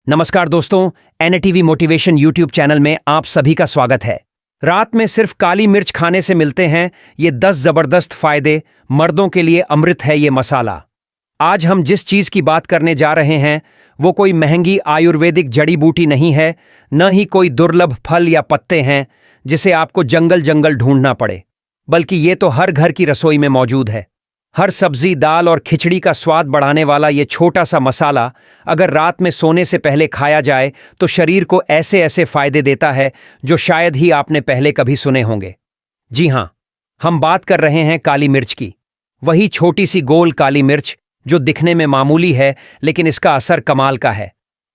नमस्कार दोस्तों, NTV motivation YouTube channel में आप सभी का स्वागत है। रात में सिर्फ काली मिर्च खाने से मिलते हैं ये 10 जबरदस्त फायदे। मर्दों के लिए अमृत है ये मसाला। आज हम जिस चीज की बात करने जा रहे हैं वो कोई महंगी आयुर्वेदिक जड़ी बूटी नहीं है, न ही कोई दुर्लभ फल या पत्ते हैं जिसे आपको जंगल जंगल ढूंढना पड़े, बल्कि ये तो हर घर की रसोई में मौजूद है। हर सब्जी, दाल और खिचड़ी का स्वाद बढ़ाने वाला ये छोटा सा मसाला अगर रात में सोने से पहले खाया जाए तो शरीर को ऐसे ऐसे फायदे देता है जो शायद ही आपने पहले कभी सुने होंगे। जी हां, हम बात कर रहे हैं काली मिर्च की। वही छोटी सी गोल काली मिर्च जो दिखने में मामूली है लेकिन इसका असर कमाल का है।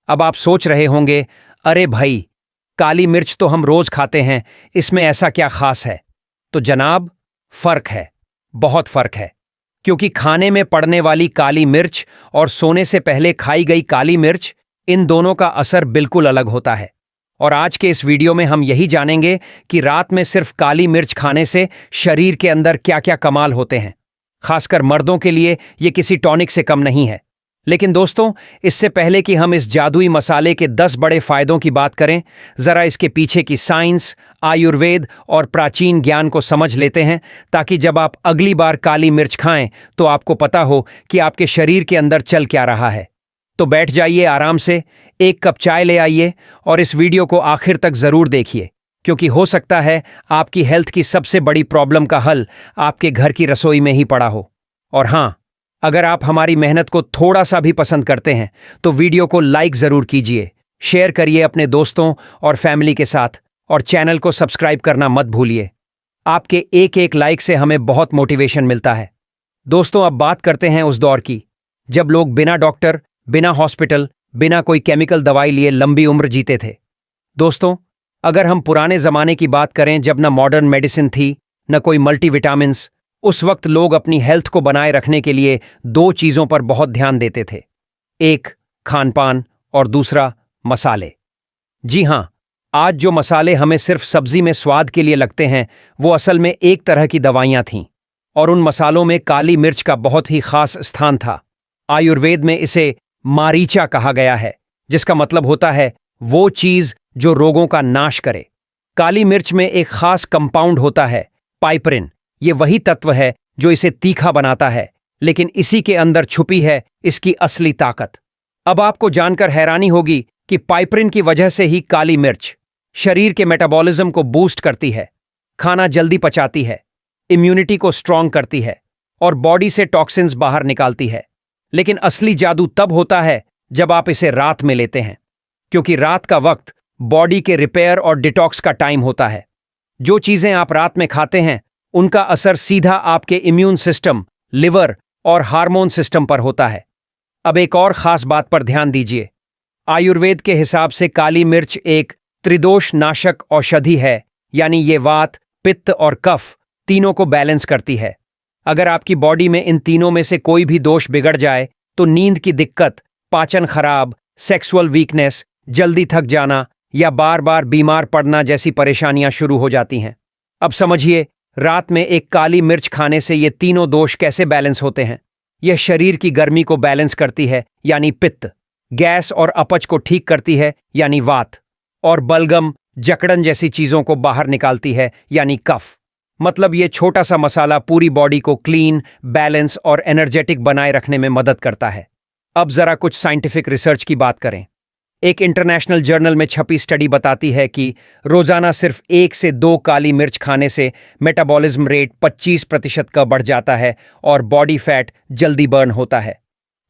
अब आप सोच रहे होंगे, अरे भाई, काली मिर्च तो हम रोज खाते हैं, इसमें ऐसा क्या खास है? तो जनाब, फर्क है, बहुत फर्क है। क्योंकि खाने में पड़ने वाली काली मिर्च और सोने से पहले खाई गई काली मिर्च, इन दोनों का असर बिल्कुल अलग होता है। और आज के इस वीडियो में हम यही जानेंगे कि रात में सिर्फ काली मिर्च खाने से शरीर के अंदर क्या क्या कमाल होते हैं। खासकर मर्दों के लिए ये किसी टॉनिक से कम नहीं है। लेकिन दोस्तों, इससे पहले कि हम इस जादुई मसाले के 10 बड़े फायदों की बात करें, जरा इसके पीछे की साइंस, आयुर्वेद और प्राचीन ज्ञान को समझ लेते हैं, ताकि जब आप अगली बार काली मिर्च खाएं तो आपको पता हो कि आपके शरीर के अंदर चल क्या रहा है। तो बैठ जाइए आराम से, एक कप चाय ले आइए और इस वीडियो को आखिर तक जरूर देखिए, क्योंकि हो सकता है आपकी हेल्थ की सबसे बड़ी प्रॉब्लम का हल आपके घर की रसोई में ही पड़ा हो। और हाँ, अगर आप हमारी मेहनत को थोड़ा सा भी पसंद करते हैं तो वीडियो को लाइक जरूर कीजिए, शेयर करिए अपने दोस्तों और फैमिली के साथ, और चैनल को सब्सक्राइब करना मत भूलिए। आपके एक एक लाइक से हमें बहुत मोटिवेशन मिलता है। दोस्तों, अब बात करते हैं उस दौर की जब लोग बिना डॉक्टर, बिना हॉस्पिटल, बिना कोई केमिकल दवाई लिए लंबी उम्र जीते थे। दोस्तों, अगर हम पुराने जमाने की बात करें, जब न मॉडर्न मेडिसिन थी, न कोई मल्टीविटामिन्स, उस वक्त लोग अपनी हेल्थ को बनाए रखने के लिए 2 चीजों पर बहुत ध्यान देते थे। एक, खानपान, और दूसरा, मसाले। जी हां, आज जो मसाले हमें सिर्फ सब्जी में स्वाद के लिए लगते हैं वो असल में एक तरह की दवाइयां थीं, और उन मसालों में काली मिर्च का बहुत ही खास स्थान था। आयुर्वेद में इसे मारीचा कहा गया है, जिसका मतलब होता है वो चीज जो रोगों का नाश करे। काली मिर्च में एक खास कंपाउंड होता है, पाइपरिन। ये वही तत्व है जो इसे तीखा बनाता है, लेकिन इसी के अंदर छुपी है इसकी असली ताकत। अब आपको जानकर हैरानी होगी कि पाइपरिन की वजह से ही काली मिर्च शरीर के मेटाबॉलिज्म को बूस्ट करती है, खाना जल्दी पचाती है, इम्यूनिटी को स्ट्रांग करती है और बॉडी से टॉक्सिन्स बाहर निकालती है। लेकिन असली जादू तब होता है जब आप इसे रात में लेते हैं, क्योंकि रात का वक्त बॉडी के रिपेयर और डिटॉक्स का टाइम होता है। जो चीजें आप रात में खाते हैं उनका असर सीधा आपके इम्यून सिस्टम, लिवर और हार्मोन सिस्टम पर होता है। अब एक और खास बात पर ध्यान दीजिए। आयुर्वेद के हिसाब से काली मिर्च एक त्रिदोष नाशक औषधि है, यानी ये वात, पित्त और कफ तीनों को बैलेंस करती है। अगर आपकी बॉडी में इन तीनों में से कोई भी दोष बिगड़ जाए तो नींद की दिक्कत, पाचन खराब, सेक्सुअल वीकनेस, जल्दी थक जाना या बार बार बीमार पड़ना जैसी परेशानियां शुरू हो जाती हैं। अब समझिए, रात में एक काली मिर्च खाने से ये तीनों दोष कैसे बैलेंस होते हैं। यह शरीर की गर्मी को बैलेंस करती है, यानी पित्त, गैस और अपच को ठीक करती है, यानी वात, और बलगम, जकड़न जैसी चीजों को बाहर निकालती है, यानी कफ। मतलब ये छोटा सा मसाला पूरी बॉडी को क्लीन, बैलेंस और एनर्जेटिक बनाए रखने में मदद करता है। अब जरा कुछ साइंटिफिक रिसर्च की बात करें। एक इंटरनेशनल जर्नल में छपी स्टडी बताती है कि रोजाना सिर्फ 1 से 2 काली मिर्च खाने से मेटाबॉलिज्म रेट 25% का बढ़ जाता है और बॉडी फैट जल्दी बर्न होता है।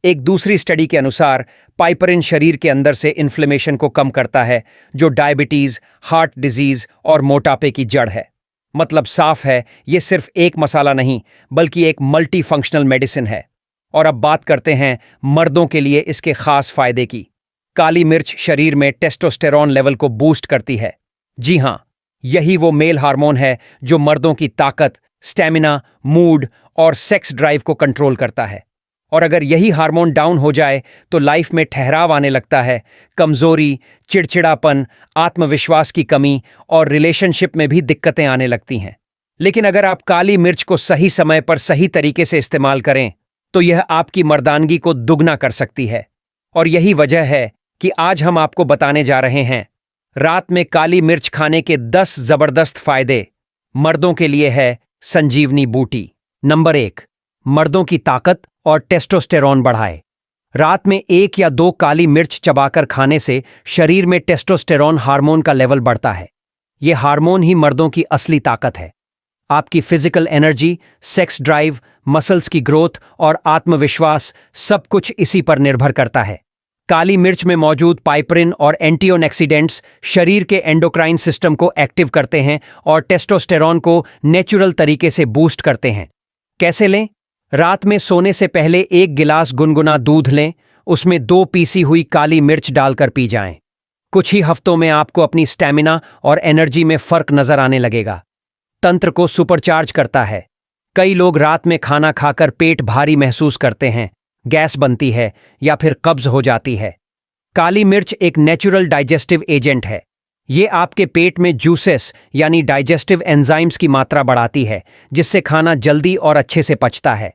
एक दूसरी स्टडी के अनुसार पाइपरिन शरीर के अंदर से इन्फ्लेमेशन को कम करता है, जो डायबिटीज, हार्ट डिजीज और मोटापे की जड़ है। मतलब साफ है, ये सिर्फ एक मसाला नहीं बल्कि एक मल्टी फंक्शनल मेडिसिन है। और अब बात करते हैं मर्दों के लिए इसके खास फायदे की। काली मिर्च शरीर में टेस्टोस्टेरॉन लेवल को बूस्ट करती है। जी हां, यही वो मेल हार्मोन है जो मर्दों की ताकत, स्टैमिना, मूड और सेक्स ड्राइव को कंट्रोल करता है। और अगर यही हार्मोन डाउन हो जाए तो लाइफ में ठहराव आने लगता है, कमजोरी, चिड़चिड़ापन, आत्मविश्वास की कमी और रिलेशनशिप में भी दिक्कतें आने लगती हैं। लेकिन अगर आप काली मिर्च को सही समय पर सही तरीके से इस्तेमाल करें तो यह आपकी मर्दानगी को दुगना कर सकती है। और यही वजह है कि आज हम आपको बताने जा रहे हैं रात में काली मिर्च खाने के 10 जबरदस्त फायदे। मर्दों के लिए है संजीवनी बूटी। नंबर 1, मर्दों की ताकत और टेस्टोस्टेरोन बढ़ाए। रात में 1 या 2 काली मिर्च चबाकर खाने से शरीर में टेस्टोस्टेरोन हार्मोन का लेवल बढ़ता है। यह हार्मोन ही मर्दों की असली ताकत है। आपकी physical energy, sex drive, muscles की ग्रोथ और आत्मविश्वास सब कुछ इसी पर निर्भर करता है। काली मिर्च में मौजूद पाइपरिन और एंटीऑक्सीडेंट्स शरीर के एंडोक्राइन सिस्टम को एक्टिव करते हैं और टेस्टोस्टेरोन को नेचुरल तरीके से बूस्ट करते हैं। कैसे लें? रात में सोने से पहले 1 गिलास गुनगुना दूध लें, उसमें 2 पीसी हुई काली मिर्च डालकर पी जाएं। कुछ ही हफ्तों में आपको अपनी स्टैमिना और एनर्जी में फर्क नजर आने लगेगा। तंत्र को सुपरचार्ज करता है। कई लोग रात में खाना खाकर पेट भारी महसूस करते हैं, गैस बनती है या फिर कब्ज हो जाती है। काली मिर्च एक नेचुरल डाइजेस्टिव एजेंट है। ये आपके पेट में जूसेस यानी डाइजेस्टिव एंजाइम्स की मात्रा बढ़ाती है, जिससे खाना जल्दी और अच्छे से पचता है।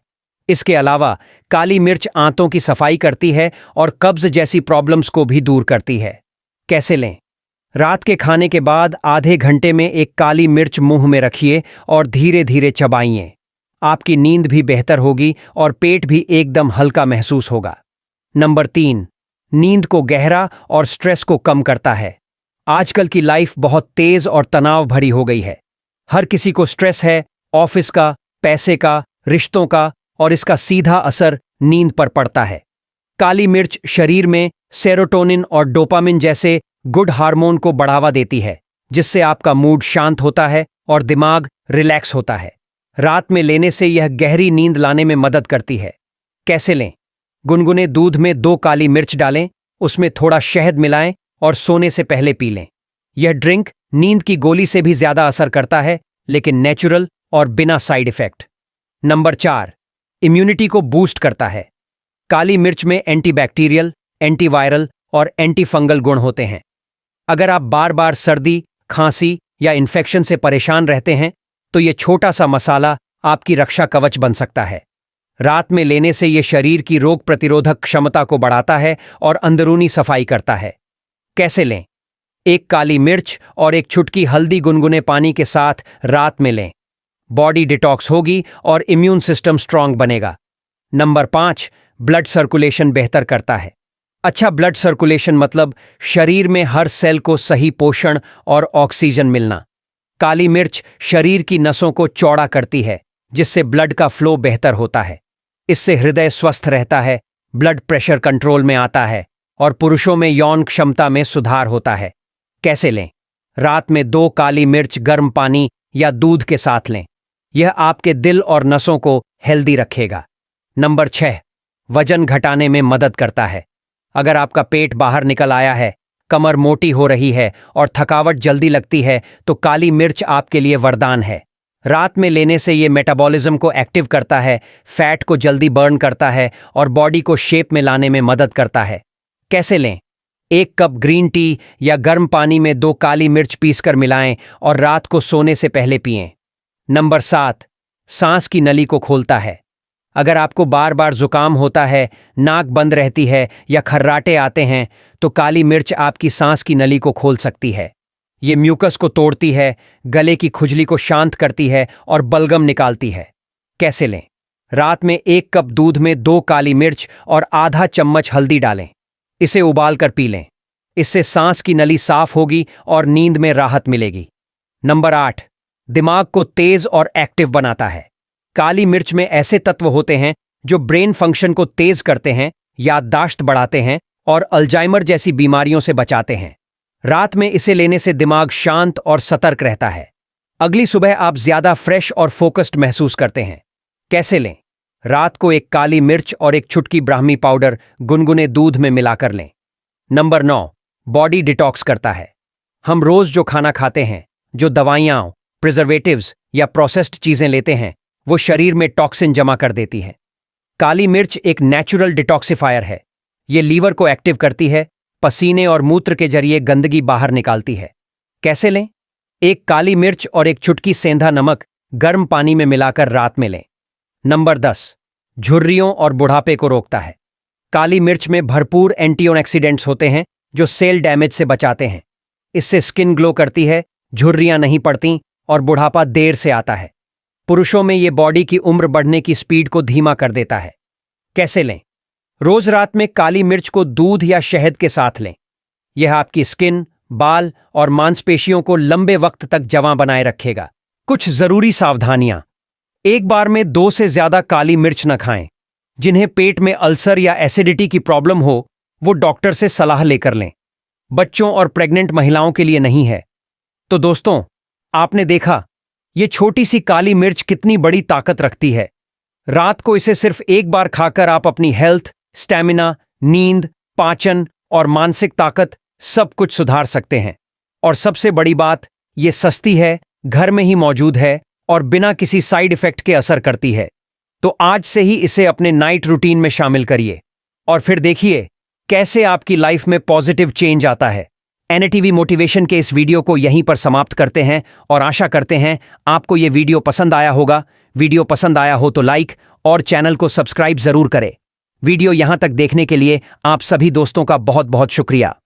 इसके अलावा काली मिर्च आंतों की सफाई करती है और कब्ज जैसी प्रॉब्लम्स को भी दूर करती है। कैसे लें? रात के खाने के बाद आधे घंटे में 1 काली मिर्च मुंह में रखिए और धीरे धीरे चबाइए। आपकी नींद भी बेहतर होगी और पेट भी एकदम हल्का महसूस होगा। नंबर 3, नींद को गहरा और स्ट्रेस को कम करता है। आजकल की लाइफ बहुत तेज और तनाव भरी हो गई है। हर किसी को स्ट्रेस है, ऑफिस का, पैसे का, रिश्तों का, और इसका सीधा असर नींद पर पड़ता है। काली मिर्च शरीर में सेरोटोनिन और डोपामिन जैसे गुड हार्मोन को बढ़ावा देती है, जिससे आपका मूड शांत होता है और दिमाग रिलैक्स होता है। रात में लेने से यह गहरी नींद लाने में मदद करती है। कैसे लें? गुनगुने दूध में 2 काली मिर्च डालें, उसमें थोड़ा शहद मिलाएं और सोने से पहले पी लें। यह ड्रिंक नींद की गोली से भी ज्यादा असर करता है, लेकिन नेचुरल और बिना साइड इफेक्ट। नंबर 4, इम्यूनिटी को बूस्ट करता है। काली मिर्च में एंटीबैक्टीरियल, एंटीवायरल और एंटीफंगल गुण होते हैं। अगर आप बार बार सर्दी, खांसी या इन्फेक्शन से परेशान रहते हैं, तो यह छोटा सा मसाला आपकी रक्षा कवच बन सकता है। रात में लेने से यह शरीर की रोग प्रतिरोधक क्षमता को बढ़ाता है और अंदरूनी सफाई करता है। कैसे लें? 1 काली मिर्च और 1 चुटकी हल्दी गुनगुने पानी के साथ रात में लें। बॉडी डिटॉक्स होगी और इम्यून सिस्टम स्ट्रांग बनेगा। नंबर 5, ब्लड सर्कुलेशन बेहतर करता है। अच्छा ब्लड सर्कुलेशन मतलब शरीर में हर सेल को सही पोषण और ऑक्सीजन मिलना। काली मिर्च शरीर की नसों को चौड़ा करती है, जिससे ब्लड का फ्लो बेहतर होता है। इससे हृदय स्वस्थ रहता है, ब्लड प्रेशर कंट्रोल में आता है और पुरुषों में यौन क्षमता में सुधार होता है। कैसे लें? रात में 2 काली मिर्च गर्म पानी या दूध के साथ लें। यह आपके दिल और नसों को हेल्दी रखेगा। नंबर 6, वजन घटाने में मदद करता है। अगर आपका पेट बाहर निकल आया है, कमर मोटी हो रही है और थकावट जल्दी लगती है, तो काली मिर्च आपके लिए वरदान है। रात में लेने से ये मेटाबॉलिज्म को एक्टिव करता है, फैट को जल्दी बर्न करता है और बॉडी को शेप में लाने में मदद करता है। कैसे लें? 1 कप ग्रीन टी या गर्म पानी में 2 काली मिर्च पीसकर मिलाएं और रात को सोने से पहले पिएं। नंबर 7, सांस की नली को खोलता है। अगर आपको बार बार जुकाम होता है, नाक बंद रहती है या खर्राटे आते हैं, तो काली मिर्च आपकी सांस की नली को खोल सकती है। ये म्यूकस को तोड़ती है, गले की खुजली को शांत करती है और बलगम निकालती है। कैसे लें? रात में 1 कप दूध में 2 काली मिर्च और आधा चम्मच हल्दी डालें। इसे उबालकर पी लें। इससे सांस की नली साफ होगी और नींद में राहत मिलेगी। नंबर 8, दिमाग को तेज और एक्टिव बनाता है। काली मिर्च में ऐसे तत्व होते हैं जो ब्रेन फंक्शन को तेज करते हैं, याददाश्त बढ़ाते हैं और अल्जाइमर जैसी बीमारियों से बचाते हैं। रात में इसे लेने से दिमाग शांत और सतर्क रहता है। अगली सुबह आप ज्यादा फ्रेश और फोकस्ड महसूस करते हैं। कैसे लें? रात को 1 काली मिर्च और 1 चुटकी ब्राह्मी पाउडर गुनगुने दूध में मिलाकर लें। नंबर 9, बॉडी डिटॉक्स करता है। हम रोज जो खाना खाते हैं, जो दवाइयां, प्रिजर्वेटिव्स या प्रोसेस्ड चीजें लेते हैं, वो शरीर में टॉक्सिन जमा कर देती है। काली मिर्च एक नेचुरल डिटॉक्सिफायर है। ये लीवर को एक्टिव करती है, पसीने और मूत्र के जरिए गंदगी बाहर निकालती है। कैसे लें? 1 काली मिर्च और 1 चुटकी सेंधा नमक गर्म पानी में मिलाकर रात में लें। नंबर 10, झुर्रियों और बुढ़ापे को रोकता है। काली मिर्च में भरपूर एंटीऑक्सीडेंट्स होते हैं जो सेल डैमेज से बचाते हैं। इससे स्किन ग्लो करती है, झुर्रियां नहीं पड़ती और बुढ़ापा देर से आता है। पुरुषों में ये बॉडी की उम्र बढ़ने की स्पीड को धीमा कर देता है। कैसे लें? रोज रात में काली मिर्च को दूध या शहद के साथ लें। यह आपकी स्किन, बाल और मांसपेशियों को लंबे वक्त तक जवां बनाए रखेगा। कुछ जरूरी सावधानियां। एक बार में 2 से ज्यादा काली मिर्च न खाएं। जिन्हें पेट में अल्सर या एसिडिटी की प्रॉब्लम हो, वो डॉक्टर से सलाह लेकर लें। बच्चों और प्रेग्नेंट महिलाओं के लिए नहीं है। तो दोस्तों, आपने देखा ये छोटी सी काली मिर्च कितनी बड़ी ताकत रखती है। रात को इसे सिर्फ एक बार खाकर आप अपनी हेल्थ, स्टैमिना, नींद, पाचन और मानसिक ताकत सब कुछ सुधार सकते हैं। और सबसे बड़ी बात, ये सस्ती है, घर में ही मौजूद है और बिना किसी साइड इफेक्ट के असर करती है। तो आज से ही इसे अपने नाइट रूटीन में शामिल करिए और फिर देखिए कैसे आपकी लाइफ में पॉजिटिव चेंज आता है। एनएटीवी मोटिवेशन के इस वीडियो को यहीं पर समाप्त करते हैं और आशा करते हैं आपको ये वीडियो पसंद आया होगा। वीडियो पसंद आया हो तो लाइक और चैनल को सब्सक्राइब जरूर करें। वीडियो यहां तक देखने के लिए आप सभी दोस्तों का बहुत बहुत शुक्रिया।